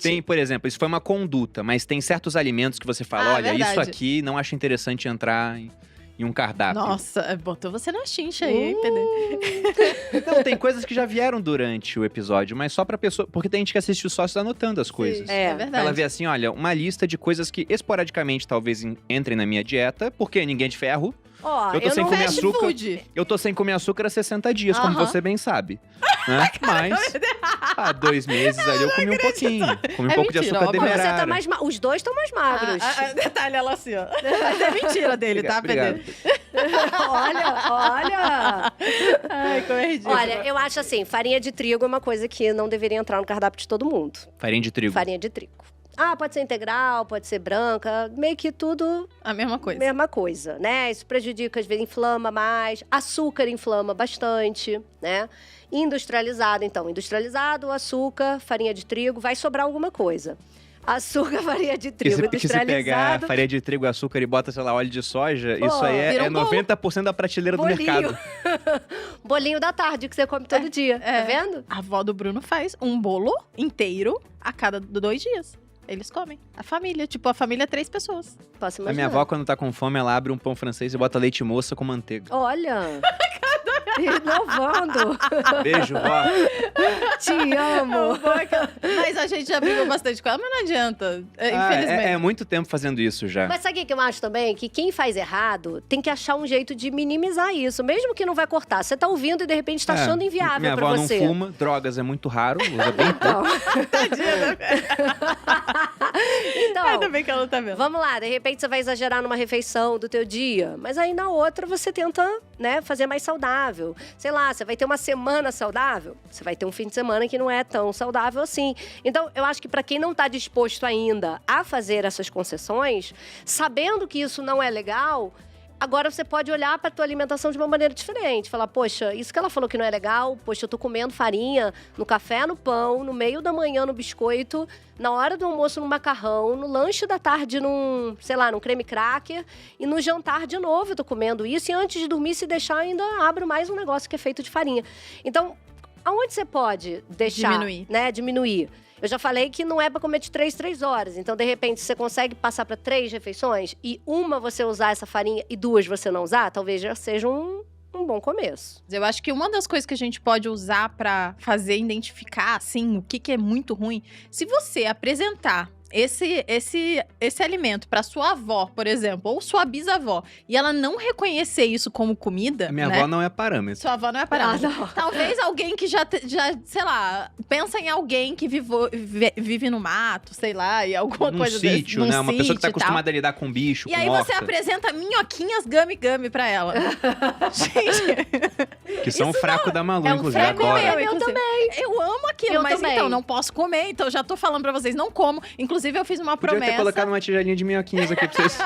Tem, por exemplo, isso foi uma conduta, mas tem certos alimentos que você fala, olha, verdade. isso aqui não acho interessante entrar em um cardápio. Nossa, botou você na chincha aí, entendeu? Não, tem coisas que já vieram durante o episódio, mas só pra pessoa... Porque tem gente que assiste o sócio anotando as coisas. É verdade. Ela vê assim, olha, uma lista de coisas que esporadicamente talvez entrem na minha dieta, porque ninguém é de ferro. Ó, Eu tô sem não comer Fast açúcar. food. Eu tô sem comer açúcar há 60 dias, como Aham. você bem sabe. Né? Mas, há 2 meses ali eu comi um pouquinho. Comi um É pouco de mentira, açúcar óbvio. Pô, você demerara. tá mais os dois estão mais magros. Detalhe, ela assim, ó. Mas é mentira dele, tá, Obrigado. Pedro? Olha. Ai, como é ridículo. Olha, eu acho assim, farinha de trigo é uma coisa que não deveria entrar no cardápio de todo mundo. Farinha de trigo. Farinha de trigo. Ah, pode ser integral, pode ser branca, meio que tudo A mesma coisa. mesma coisa, né? Isso prejudica, às vezes inflama mais. Açúcar inflama bastante, né? Industrializado, então. Industrializado, açúcar, farinha de trigo, vai sobrar alguma coisa. Açúcar, farinha de E trigo, se pegar industrializado. farinha de trigo, açúcar e bota, sei lá, óleo de soja, Pô, isso aí vira é um bolo. 90% da prateleira do Bolinho. mercado. Bolinho da tarde que você come todo dia, tá vendo? A avó do Bruno faz um bolo inteiro a cada 2 dias. Eles comem. A família, tipo, a família é 3 pessoas. Posso A imaginar. minha avó, quando tá com fome, ela abre um pão francês e bota leite moça com manteiga. Olha! Inovando! Beijo, vó. Te amo! Mas a gente já brigou bastante com ela, mas não adianta. Infelizmente. É muito tempo fazendo isso já. Mas sabe o que eu acho também? Que quem faz errado tem que achar um jeito de minimizar isso. Mesmo que não vai cortar. Você tá ouvindo e de repente tá achando inviável Minha pra avó você. não fuma, drogas é muito raro, usa bem pouco. Então, Tadinha, né? então Ainda bem que ela não tá vendo. vamos lá. De repente você vai exagerar numa refeição do teu dia. Mas aí na outra você tenta, né, fazer mais saudável. Sei lá, você vai ter uma semana saudável. Você vai ter um fim de semana que não é tão saudável assim. Então, eu acho que pra quem não tá disposto ainda a fazer essas concessões, sabendo que isso não é legal, agora você pode olhar pra tua alimentação de uma maneira diferente. Falar, poxa, isso que ela falou que não é legal, poxa, eu tô comendo farinha no café, no pão, no meio da manhã no biscoito, na hora do almoço no macarrão, no lanche da tarde num, sei lá, num creme cracker, e no jantar de novo eu tô comendo isso, e antes de dormir, se deixar, ainda abro mais um negócio que é feito de farinha. Então, aonde você pode deixar, Diminuir. né, diminuir? Eu já falei que não é pra comer de 3 horas. Então, de repente, você consegue passar pra 3 refeições e uma você usar essa farinha e 2 você não usar, talvez já seja um bom começo. Eu acho que uma das coisas que a gente pode usar pra fazer identificar, assim, o que é muito ruim, se você apresentar esse alimento pra sua avó, por exemplo, ou sua bisavó, e ela não reconhecer isso como comida, A minha né? avó não é parâmetro. Sua avó não é parada. não. Talvez alguém que já, sei lá, pensa em alguém que vive no mato, sei lá, e alguma Num coisa sítio, desse, né? Uma pessoa que tá sítio e tal. acostumada a lidar com bicho, E com aí você horta, apresenta minhoquinhas gami-gami pra ela. Gente, que são o fraco da Malu, é um inclusive, fraco agora. meu, Eu inclusive. Eu amo aquilo, Eu mas também. então, não posso comer. Então, já tô falando pra vocês, não como. Inclusive, eu fiz uma Podia ter promessa. colocado uma tigelinha de minhoquinhas aqui pra vocês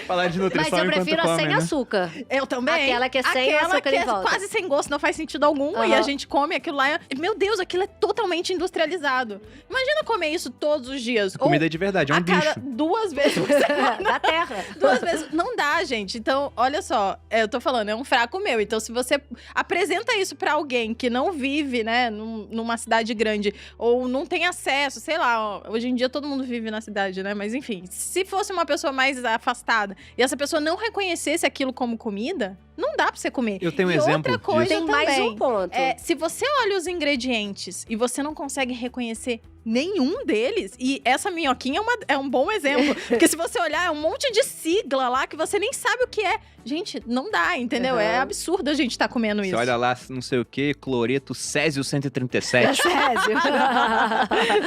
falarem de Mas nutrição eu enquanto prefiro a comem, sem né? açúcar. Eu também. Aquela que é sem Aquela açúcar que em é volta. quase sem gosto, não faz sentido algum. E Aham. a gente come aquilo lá. Meu Deus, aquilo é totalmente industrializado. Imagina comer isso todos os dias. Comida de verdade, é um a cada bicho. 2 vezes por semana. Da terra. 2 vezes. Não dá, gente. Então, olha só. Eu tô falando, é um fraco meu. Então, se você apresenta isso pra alguém que não vive, né, numa cidade grande, ou não tem acesso, sei lá, ó, hoje em dia todo mundo vive na cidade, né? Mas enfim, se fosse uma pessoa mais afastada e essa pessoa não reconhecesse aquilo como comida, não dá pra você comer. Eu tenho um E exemplo outra coisa disso. Tem mais também, um ponto. se você olha os ingredientes e você não consegue reconhecer nenhum deles, e essa minhoquinha é um bom exemplo, porque se você olhar, é um monte de sigla lá que você nem sabe o que é. Gente, não dá, entendeu? Uhum. É absurdo a gente tá comendo Você isso. olha lá, não sei o que, cloreto Césio 137. Césio.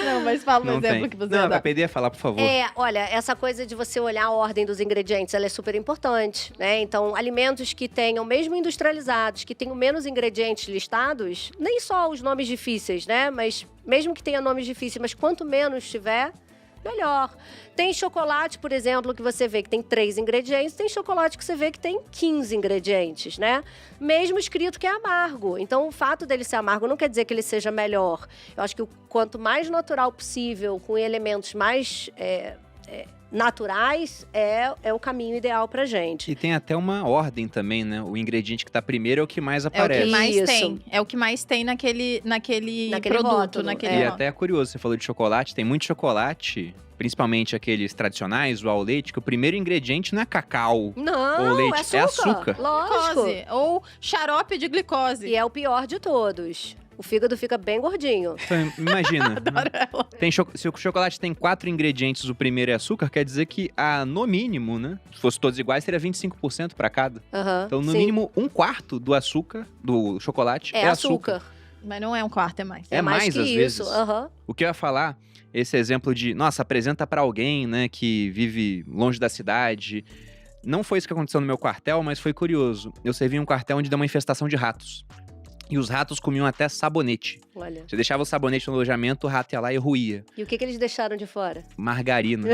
Não, mas fala um Não exemplo tem. que você Não, ia dar. a PD ia falar, por favor. Olha, essa coisa de você olhar a ordem dos ingredientes, ela é super importante, né? Então, alimentos que tenham, mesmo industrializados, que tenham menos ingredientes listados, nem só os nomes difíceis, né? Mas mesmo que tenha nomes difíceis, mas quanto menos tiver, melhor. Tem chocolate, por exemplo, que você vê que tem 3 ingredientes, tem chocolate que você vê que tem 15 ingredientes, né? Mesmo escrito que é amargo. Então, o fato dele ser amargo não quer dizer que ele seja melhor. Eu acho que quanto mais natural possível, com elementos mais naturais é o caminho ideal pra gente. E tem até uma ordem também, né? O ingrediente que tá primeiro é o que mais É o aparece. que mais Isso. tem. É o que mais tem naquele produto, rótulo, naquele E rótulo. até é curioso, você falou de chocolate, tem muito chocolate, principalmente aqueles tradicionais, o ao leite, que o primeiro ingrediente não é cacau. Não, Ou leite, é é açúcar. açúcar. Lógico. Glicose, ou xarope de glicose. E é o pior de todos. O fígado fica bem gordinho. Então, imagina. Adoro ela. Se o chocolate tem 4 ingredientes, o primeiro é açúcar, quer dizer que, no mínimo, né? Se fosse todos iguais, seria 25% para cada. Aham, Então, no sim. mínimo, 1/4 do açúcar, do chocolate, É açúcar. Mas não é um quarto, é mais. É mais, que às isso. vezes. Aham. O que eu ia falar, esse exemplo de, nossa, apresenta pra alguém, né, que vive longe da cidade. Não foi isso que aconteceu no meu quartel, mas foi curioso. Eu servi em um quartel onde deu uma infestação de ratos. E os ratos comiam até sabonete. Olha. Você deixava o sabonete no alojamento, o rato ia lá e ruía. E o que eles deixaram de fora? Margarina.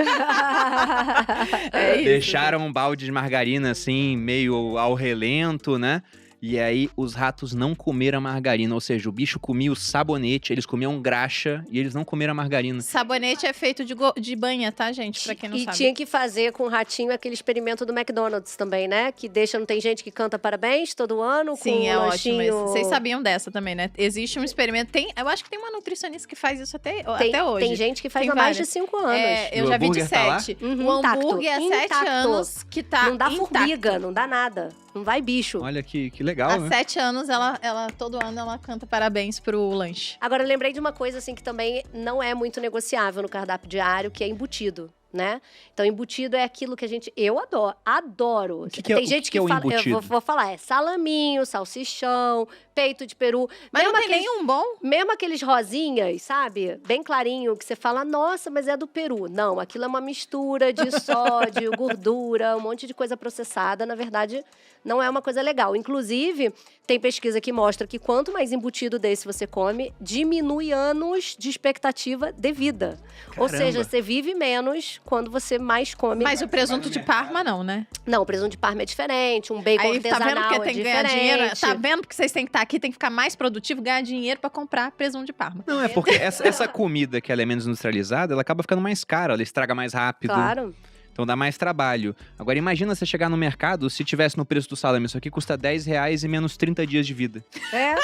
É isso. Deixaram um balde de margarina, assim, meio ao relento, né? E aí, os ratos não comeram a margarina. Ou seja, o bicho comia o sabonete, eles comiam graxa e eles não comeram a margarina. Sabonete é feito de banha, tá, gente? Pra quem não E sabe. tinha que fazer com o ratinho aquele experimento do McDonald's também, né? Que deixa, não tem gente que canta parabéns todo ano Sim, com é um ótimo. lanchinho... Vocês sabiam dessa também, né? Existe um experimento. Eu acho que tem uma nutricionista que faz isso até Tem, hoje. tem gente que faz Tem há mais de várias. 5 anos. É, eu E o já vi de hambúrguer tá lá? 7. Uhum, O hambúrguer é intacto. 7 anos que tá Não dá intacto. formiga, não dá nada. Não vai bicho. Olha que legal, Há né? 7 anos, ela, todo ano, ela canta parabéns pro lanche. Agora, eu lembrei de uma coisa, assim, que também não é muito negociável no cardápio diário, que é embutido, né? Então, embutido é aquilo que eu adoro. que é- Tem o gente que é o fala, embutido? eu vou falar, é salaminho, salsichão, peito de peru. Mas mesmo não tem aqueles, nenhum bom? mesmo aqueles rosinhas, sabe? Bem clarinho, que você fala, nossa, mas é do Peru. Não, aquilo é uma mistura de sódio, gordura, um monte de coisa processada. Na verdade, não é uma coisa legal. Inclusive, tem pesquisa que mostra que quanto mais embutido desse você come, diminui anos de expectativa de vida. Ou Caramba. seja, você vive menos quando você mais come. Mas o presunto de Parma, não, né? Não, o presunto de Parma é diferente, um bacon Aí tá artesanal vendo que tem que ganhar diferente. dinheiro? Tá vendo porque vocês têm que estar aqui, tem que ficar mais produtivo, ganhar dinheiro pra comprar presunto de Parma. Não, é porque essa comida que ela é menos industrializada, ela acaba ficando mais cara, ela estraga mais rápido. Claro. Então dá mais trabalho. Agora imagina você chegar no mercado, se tivesse no preço do salame, isso aqui custa R$10 e menos 30 dias de vida. É.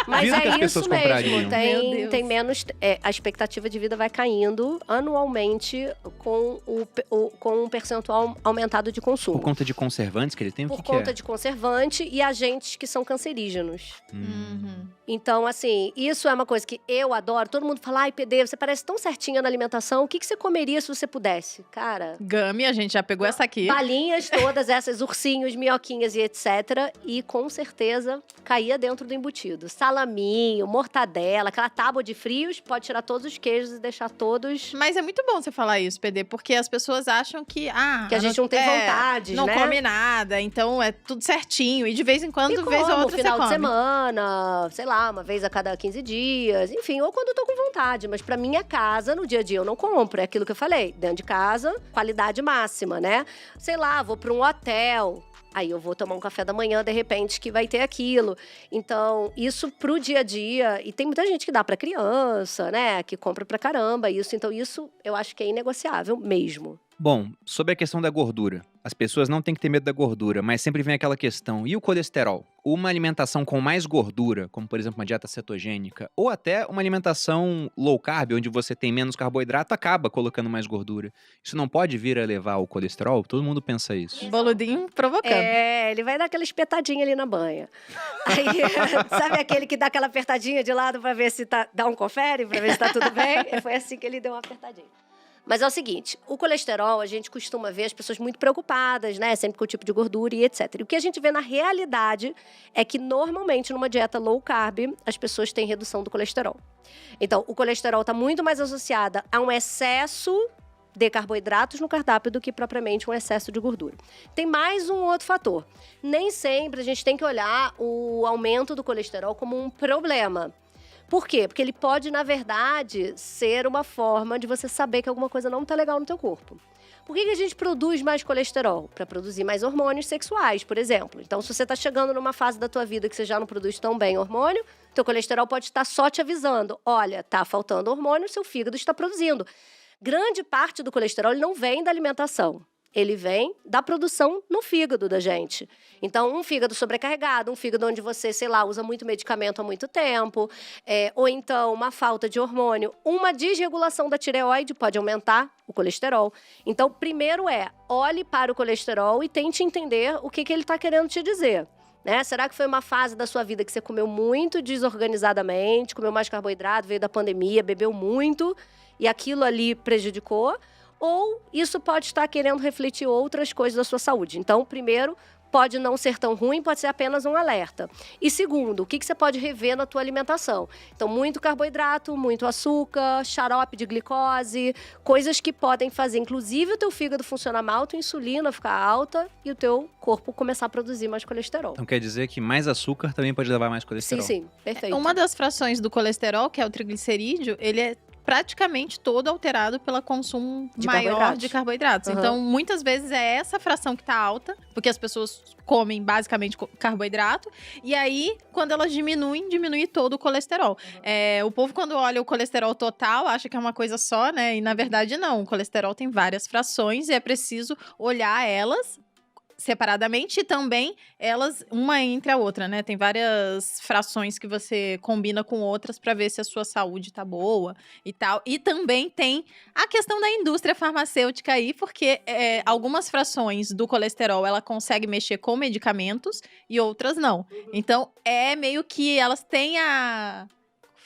Mas Vida que as é pessoas isso mesmo. comprariam. Meu Tem, Deus. tem menos. A expectativa de vida vai caindo anualmente com um percentual aumentado de consumo. Por conta de conservantes que ele tem, o Por que conta é? de conservante e agentes que são cancerígenos. Uhum. Então, assim, isso é uma coisa que eu adoro. Todo mundo fala, ai, PD, você parece tão certinha na alimentação. O que você comeria se você pudesse? Cara, Gami, a gente já pegou essa aqui. balinhas todas essas, ursinhos, minhoquinhas e etc. E com certeza caía dentro do embutido. Salaminho, mortadela, aquela tábua de frios, pode tirar todos os queijos e deixar todos... Mas é muito bom você falar isso, PD, porque as pessoas acham que... Que a gente não tem vontade, não né? come nada, então é tudo certinho. E de vez em quando, E vez ou como, outra, final você de come. semana, sei lá, uma vez a cada 15 dias, enfim, ou quando eu tô com vontade. Mas pra minha casa, no dia a dia, eu não compro. É aquilo que eu falei, dentro de casa, qualidade máxima, né? Sei lá, vou pra um hotel, aí eu vou tomar um café da manhã, de repente, que vai ter aquilo. Então, isso pro dia a dia, e tem muita gente que dá pra criança, né? Que compra pra caramba isso. Então, isso eu acho que é inegociável mesmo. Bom, sobre a questão da gordura. As pessoas não têm que ter medo da gordura, mas sempre vem aquela questão. E o colesterol? Uma alimentação com mais gordura, como por exemplo uma dieta cetogênica, ou até uma alimentação low carb, onde você tem menos carboidrato, acaba colocando mais gordura. Isso não pode vir a elevar o colesterol? Todo mundo pensa isso. Boludinho provocando. É, ele vai dar aquela espetadinha ali na banha. Aí, sabe aquele que dá aquela apertadinha de lado pra ver se dá um confere, pra ver se tá tudo bem? Foi assim que ele deu uma apertadinha. Mas é o seguinte, o colesterol, a gente costuma ver as pessoas muito preocupadas, né? Sempre com o tipo de gordura e etc. E o que a gente vê na realidade é que, normalmente, numa dieta low carb, as pessoas têm redução do colesterol. Então, o colesterol está muito mais associado a um excesso de carboidratos no cardápio do que propriamente um excesso de gordura. Tem mais um outro fator. Nem sempre a gente tem que olhar o aumento do colesterol como um problema. Por quê? Porque ele pode, na verdade, ser uma forma de você saber que alguma coisa não está legal no teu corpo. Por que a gente produz mais colesterol? Para produzir mais hormônios sexuais, por exemplo. Então, se você está chegando numa fase da tua vida que você já não produz tão bem hormônio, teu colesterol pode estar só te avisando. Olha, tá faltando hormônio, seu fígado está produzindo. Grande parte do colesterol ele não vem da alimentação. Ele vem da produção no fígado da gente. Então, um fígado sobrecarregado, um fígado onde você, sei lá, usa muito medicamento há muito tempo, ou então uma falta de hormônio, uma desregulação da tireoide pode aumentar o colesterol. Então, primeiro olhe para o colesterol e tente entender o que ele está querendo te dizer. Né? Será que foi uma fase da sua vida que você comeu muito desorganizadamente, comeu mais carboidrato, veio da pandemia, bebeu muito e aquilo ali prejudicou? Ou isso pode estar querendo refletir outras coisas da sua saúde. Então, primeiro, pode não ser tão ruim, pode ser apenas um alerta. E segundo, o que você pode rever na tua alimentação? Então, muito carboidrato, muito açúcar, xarope de glicose, coisas que podem fazer, inclusive, o teu fígado funcionar mal, a tua insulina ficar alta e o teu corpo começar a produzir mais colesterol. Então quer dizer que mais açúcar também pode levar mais colesterol? Sim, perfeito. Uma das frações do colesterol, que é o triglicerídeo, ele é praticamente todo alterado pelo consumo maior de carboidratos. Então, muitas vezes é essa fração que tá alta, porque as pessoas comem basicamente carboidrato, e aí, quando elas diminuem, diminui todo o colesterol. O povo, quando olha o colesterol total, acha que é uma coisa só, né? E, na verdade, não. O colesterol tem várias frações e é preciso olhar elas separadamente e também elas uma entre a outra, né? Tem várias frações que você combina com outras para ver se a sua saúde tá boa e tal. E também tem a questão da indústria farmacêutica aí, porque algumas frações do colesterol ela consegue mexer com medicamentos e outras não. Então, é meio que elas têm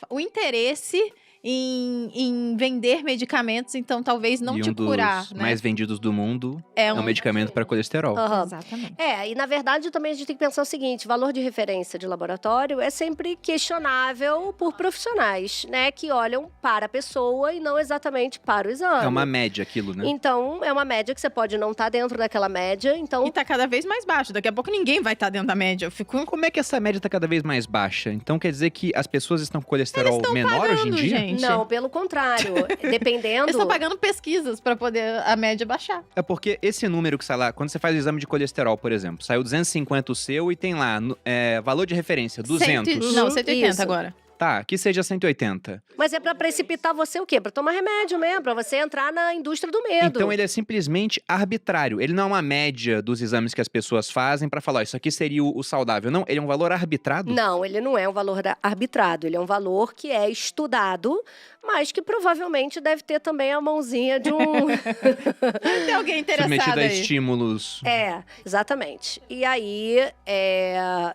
o interesse em vender medicamentos, então talvez não te curar, dos né? mais vendidos do mundo é um medicamento para colesterol. Exatamente. E na verdade também a gente tem que pensar o seguinte, valor de referência de laboratório é sempre questionável por profissionais, né? Que olham para a pessoa e não exatamente para o exame. É uma média aquilo, né? Então, é uma média que você pode não estar dentro daquela média, então... E tá cada vez mais baixo, daqui a pouco ninguém vai estar dentro da média. Como é que essa média tá cada vez mais baixa? Então quer dizer que as pessoas estão com colesterol menor hoje em dia? Gente. Não, pelo contrário. Dependendo... Eles estão pagando pesquisas para poder a média baixar. É porque esse número que sai lá, quando você faz o exame de colesterol, por exemplo, saiu 250 o seu e tem lá valor de referência, 200. Não, 180 Isso. agora. Tá, que seja 180. Mas é pra precipitar você o quê? Pra tomar remédio mesmo, pra você entrar na indústria do medo. Então ele é simplesmente arbitrário. Ele não é uma média dos exames que as pessoas fazem pra falar, isso aqui seria o saudável. Não, ele é um valor arbitrado? Não, ele não é um valor arbitrado. Ele é um valor que é estudado, mas que provavelmente deve ter também a mãozinha de um... Tem alguém interessado Submetido a aí. estímulos. Exatamente. E aí,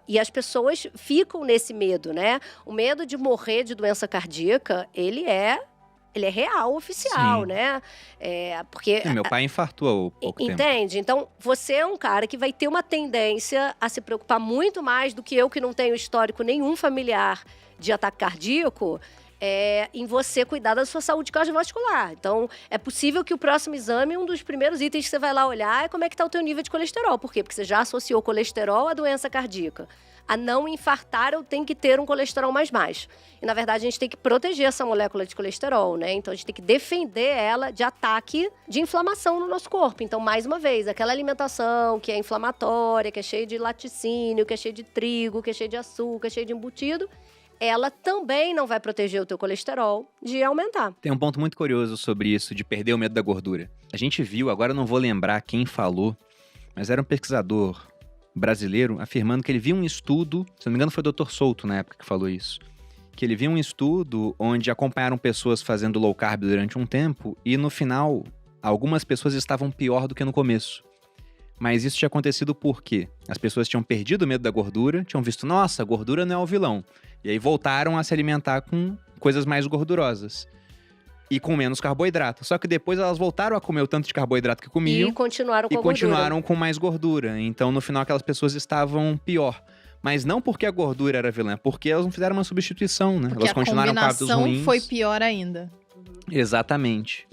e as pessoas ficam nesse medo, né? O medo de morrer de doença cardíaca, ele é real, oficial, Sim. né? Porque... Meu pai infartou há pouco tempo. Entende? Então, você é um cara que vai ter uma tendência a se preocupar muito mais do que eu, que não tenho histórico nenhum familiar de ataque cardíaco, em você cuidar da sua saúde cardiovascular. Então, é possível que o próximo exame, um dos primeiros itens que você vai lá olhar é como é que está o teu nível de colesterol. Por quê? Porque você já associou colesterol à doença cardíaca. A não infartar, eu tenho que ter um colesterol mais baixo. E, na verdade, a gente tem que proteger essa molécula de colesterol, né? Então, a gente tem que defender ela de ataque de inflamação no nosso corpo. Então, mais uma vez, aquela alimentação que é inflamatória, que é cheia de laticínio, que é cheia de trigo, que é cheia de açúcar, cheia de embutido, ela também não vai proteger o teu colesterol de aumentar. Tem um ponto muito curioso sobre isso, de perder o medo da gordura. A gente viu, agora eu não vou lembrar quem falou, mas era um pesquisador brasileiro afirmando que ele viu um estudo, se não me engano foi o Dr. Souto na época que falou isso, que ele viu um estudo onde acompanharam pessoas fazendo low carb durante um tempo e no final algumas pessoas estavam pior do que no começo. Mas isso tinha acontecido porque as pessoas tinham perdido o medo da gordura, tinham visto, nossa, gordura não é o vilão. E aí voltaram a se alimentar com coisas mais gordurosas. E com menos carboidrato. Só que depois elas voltaram a comer o tanto de carboidrato que comiam. E continuaram com e a gordura. continuaram com mais gordura. Então, no final, aquelas pessoas estavam pior. Mas não porque a gordura era vilã, porque elas não fizeram uma substituição, né? Porque elas continuaram com hábitos ruins. foi pior ainda. Exatamente.